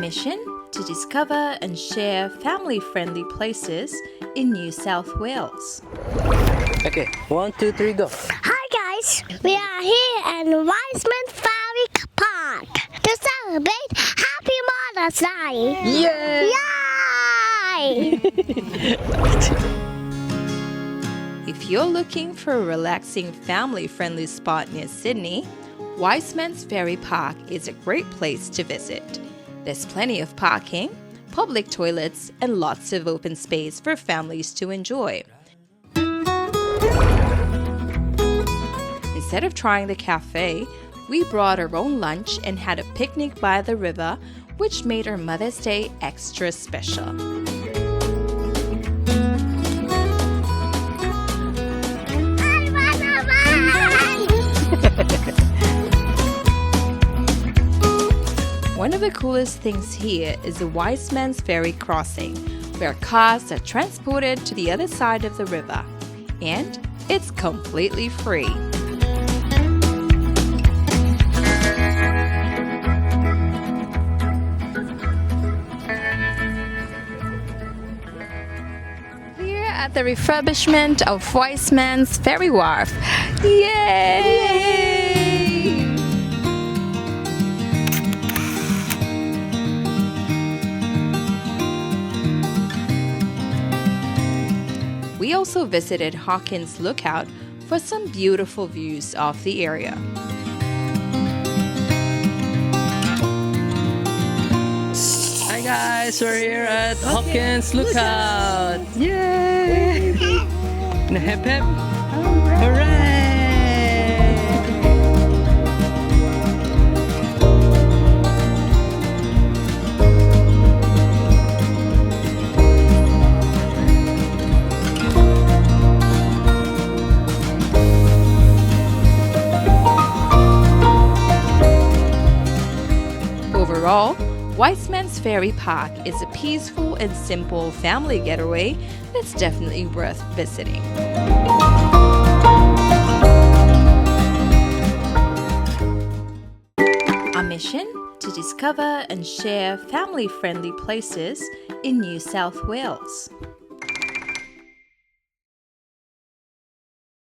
mission to discover and share family-friendly places in New South Wales. Okay, 1, 2, 3, go. Hi guys, we are here at Wiseman's Ferry Park to celebrate Happy Mother's Day. Yay! Yay! If you're looking for a relaxing family-friendly spot near Sydney, Wiseman's Ferry Park is a great place to visit. There's plenty of parking, public toilets, and lots of open space for families to enjoy. Instead of trying the cafe, we brought our own lunch and had a picnic by the river, which made our Mother's Day extra special. One of the coolest things here is the Wiseman's Ferry crossing, where cars are transported to the other side of the river, and it's completely free. Here at the refurbishment of Wiseman's Ferry Wharf. Yay! We also visited HawkinsLookout for some beautiful views of the area. Hi guys, we're here at HawkinsLookout. Yay! And hip hip! Hooray! Overall, Wiseman's Ferry Park is a peaceful and simple family getaway that's definitely worth visiting. Our mission to discover and share family-friendly places in New South Wales.